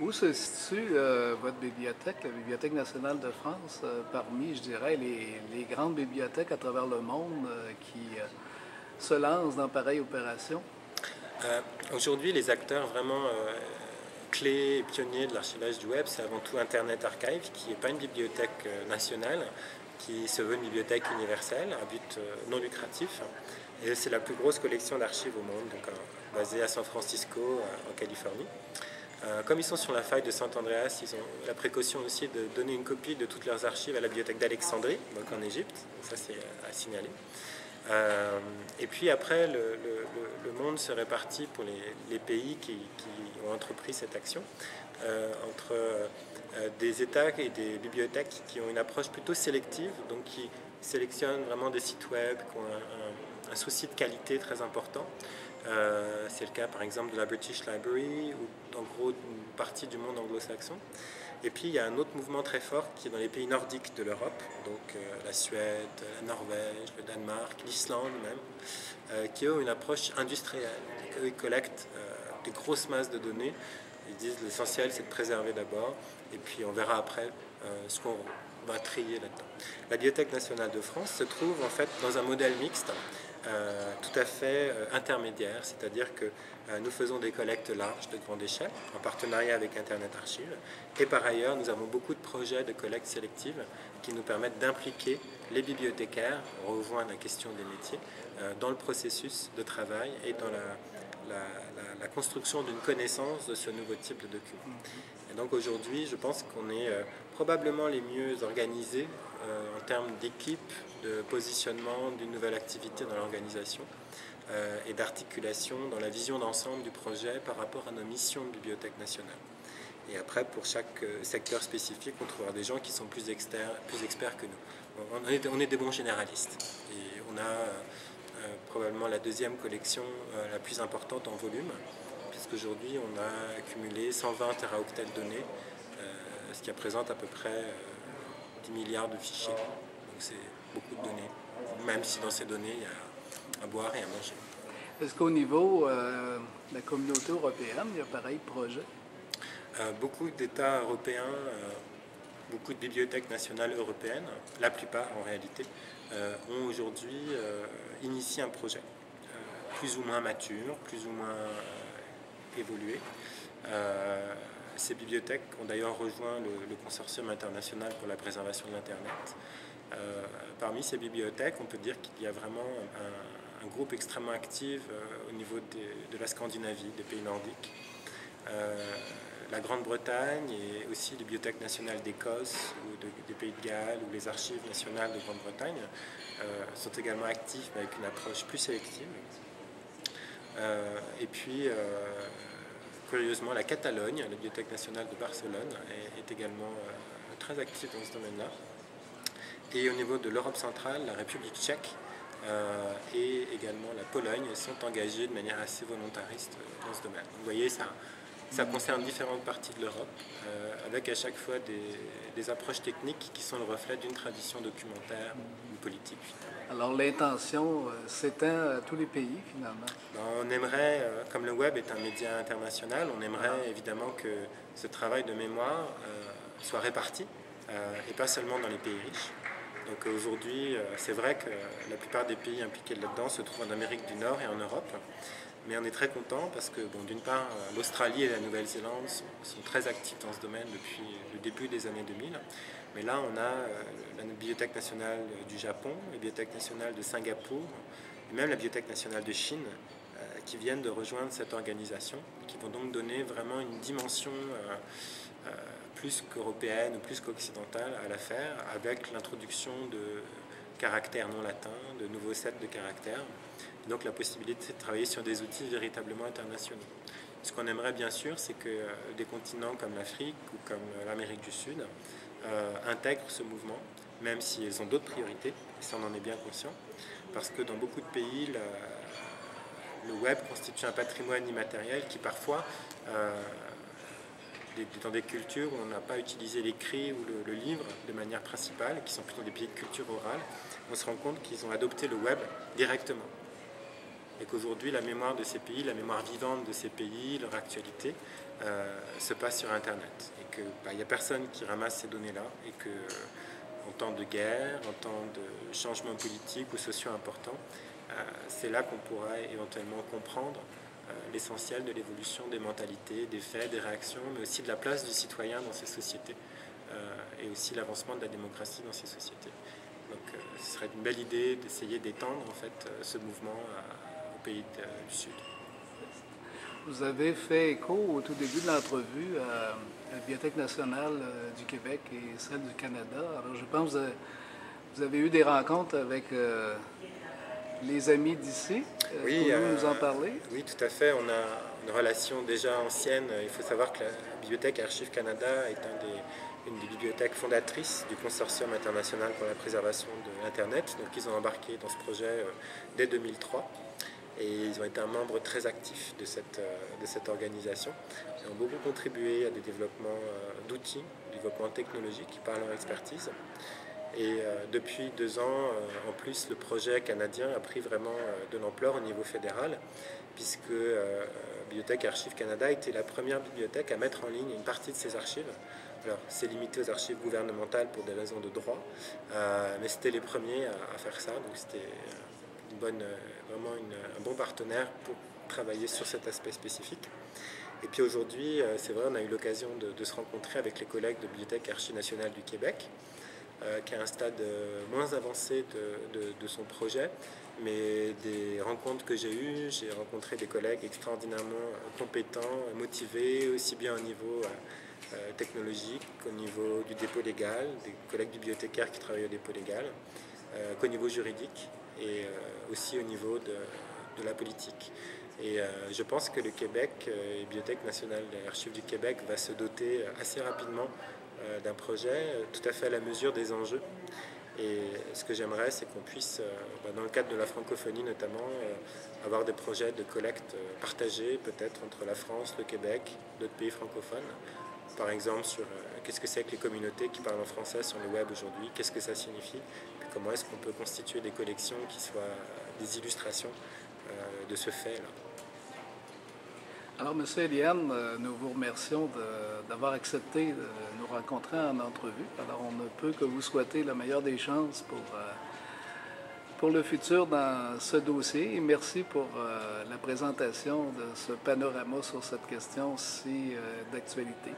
Où se situe votre bibliothèque, la Bibliothèque nationale de France, parmi, je dirais, les grandes bibliothèques à travers le monde qui se lancent dans pareille opération? Aujourd'hui, les acteurs vraiment clés et pionniers de l'archivage du web, c'est avant tout Internet Archive, qui n'est pas une bibliothèque nationale, qui se veut une bibliothèque universelle, à but non lucratif. Et c'est la plus grosse collection d'archives au monde, donc, basée à San Francisco, en Californie. Comme ils sont sur la faille de Saint Andreas, ils ont la précaution aussi de donner une copie de toutes leurs archives à la bibliothèque d'Alexandrie, donc en Égypte. Ça, c'est à signaler. Et puis après, le monde se répartit pour les pays qui ont entrepris cette action entre des États et des bibliothèques qui ont une approche plutôt sélective, donc qui sélectionnent vraiment des sites web qui ont un souci de qualité très important. C'est le cas par exemple de la British Library ou en gros d'une partie du monde anglo-saxon. Et puis il y a un autre mouvement très fort qui est dans les pays nordiques de l'Europe, donc la Suède, la Norvège, le Danemark, l'Islande même, qui ont une approche industrielle. Eux, ils collectent des grosses masses de données. Ils disent l'essentiel c'est de préserver d'abord, et puis on verra après ce qu'on va trier là-dedans. La Bibliothèque nationale de France se trouve en fait dans un modèle mixte. Tout à fait intermédiaire, c'est-à-dire que nous faisons des collectes larges de grande échelle en partenariat avec Internet Archive, et par ailleurs nous avons beaucoup de projets de collecte sélective qui nous permettent d'impliquer les bibliothécaires, on rejoint la question des métiers, dans le processus de travail et dans la construction d'une connaissance de ce nouveau type de document. Et donc aujourd'hui, je pense qu'on est probablement les mieux organisés en termes d'équipe, de positionnement d'une nouvelle activité dans l'organisation et d'articulation dans la vision d'ensemble du projet par rapport à nos missions de Bibliothèque nationale. Et après, pour chaque secteur spécifique, on trouvera des gens qui sont plus experts que nous. On est des bons généralistes. Et on a probablement la deuxième collection la plus importante en volume, puisqu'aujourd'hui, on a accumulé 120 teraoctets de données, ce qui représente à peu près 10 milliards de fichiers. Donc c'est beaucoup de données, même si dans ces données, il y a à boire et à manger. Est-ce qu'au niveau de la communauté européenne, il y a pareil projet? Beaucoup d'États européens, beaucoup de bibliothèques nationales européennes, la plupart en réalité, ont aujourd'hui initié un projet, plus ou moins mature, plus ou moins évolué. Ces bibliothèques ont d'ailleurs rejoint le Consortium international pour la préservation de l'Internet. Parmi ces bibliothèques, on peut dire qu'il y a vraiment un groupe extrêmement actif au niveau de la Scandinavie, des pays nordiques. La Grande-Bretagne et aussi les bibliothèques nationales d'Écosse ou des Pays de Galles ou les archives nationales de Grande-Bretagne sont également actifs mais avec une approche plus sélective. Et puis, curieusement, la Catalogne, la Bibliothèque nationale de Barcelone, est également très active dans ce domaine-là. Et au niveau de l'Europe centrale, la République tchèque et également la Pologne sont engagées de manière assez volontariste dans ce domaine. Donc, vous voyez, ça concerne différentes parties de l'Europe, avec à chaque fois des approches techniques qui sont le reflet d'une tradition documentaire ou politique. Alors l'intention s'étend à tous les pays finalement. On aimerait, comme le web est un média international, on aimerait évidemment que ce travail de mémoire soit réparti, et pas seulement dans les pays riches. Donc aujourd'hui, c'est vrai que la plupart des pays impliqués là-dedans se trouvent en Amérique du Nord et en Europe. Mais on est très content parce que, bon, d'une part, l'Australie et la Nouvelle-Zélande sont très actifs dans ce domaine depuis le début des années 2000. Mais là, on a la Bibliothèque nationale du Japon, la Bibliothèque nationale de Singapour, et même la Bibliothèque nationale de Chine, qui viennent de rejoindre cette organisation, qui vont donc donner vraiment une dimension plus qu'européenne ou plus qu'occidentale à l'affaire, avec l'introduction de caractères non latins, de nouveaux sets de caractères, et donc la possibilité de travailler sur des outils véritablement internationaux. Ce qu'on aimerait bien sûr, c'est que des continents comme l'Afrique ou comme l'Amérique du Sud intègrent ce mouvement, même si elles ont d'autres priorités, et ça on en est bien conscient, parce que dans beaucoup de pays, le web constitue un patrimoine immatériel qui parfois, dans des cultures où on n'a pas utilisé l'écrit ou le livre de manière principale, qui sont plutôt des pays de culture orale, on se rend compte qu'ils ont adopté le web directement. et qu'aujourd'hui la mémoire de ces pays, la mémoire vivante de ces pays, leur actualité, se passe sur Internet. Et qu'il n'y a personne qui ramasse ces données-là, et que en temps de guerre, en temps de changements politiques ou sociaux importants, c'est là qu'on pourra éventuellement comprendre l'essentiel de l'évolution des mentalités, des faits, des réactions, mais aussi de la place du citoyen dans ces sociétés, et aussi l'avancement de la démocratie dans ces sociétés. Donc ce serait une belle idée d'essayer d'étendre en fait ce mouvement aux pays du Sud. Vous avez fait écho au tout début de l'entrevue à la Bibliothèque nationale du Québec et celle du Canada. Alors je pense que vous avez eu des rencontres avec les amis d'ici. Oui, pouvez-vous nous en parler? Oui, tout à fait. On a une relation déjà ancienne. Il faut savoir que la Bibliothèque Archives Canada est une des bibliothèques fondatrices du Consortium international pour la préservation de l'Internet. Donc ils ont embarqué dans ce projet dès 2003. Et ils ont été un membre très actif de cette organisation. Ils ont beaucoup contribué à des développements d'outils, développement technologique par leur expertise. Et depuis 2 ans, en plus, le projet canadien a pris vraiment de l'ampleur au niveau fédéral, puisque Bibliothèque Archives Canada était la première bibliothèque à mettre en ligne une partie de ses archives. Alors, c'est limité aux archives gouvernementales pour des raisons de droit, mais c'était les premiers à faire ça, donc c'était vraiment un bon partenaire pour travailler sur cet aspect spécifique. Et puis aujourd'hui, c'est vrai, on a eu l'occasion de se rencontrer avec les collègues de Bibliothèque Archives nationale du Québec, qui est à un stade moins avancé de son projet, mais des rencontres que j'ai rencontré des collègues extraordinairement compétents, motivés, aussi bien au niveau technologique qu'au niveau du dépôt légal, des collègues bibliothécaires qui travaillent au dépôt légal, qu'au niveau juridique et aussi au niveau de la politique. Et je pense que le Québec, et la Bibliothèque nationale des archives du Québec, va se doter assez rapidement d'un projet tout à fait à la mesure des enjeux. Et ce que j'aimerais, c'est qu'on puisse, dans le cadre de la francophonie notamment, avoir des projets de collecte partagés, peut-être entre la France, le Québec, d'autres pays francophones. Par exemple, sur qu'est-ce que c'est que les communautés qui parlent en français sur le web aujourd'hui, qu'est-ce que ça signifie, puis comment est-ce qu'on peut constituer des collections qui soient des illustrations de ce fait-là. Alors, M. Eliane, nous vous remercions d'avoir accepté de nous rencontrer en entrevue. Alors, on ne peut que vous souhaiter la meilleure des chances pour le futur dans ce dossier. Et merci pour la présentation de ce panorama sur cette question si d'actualité.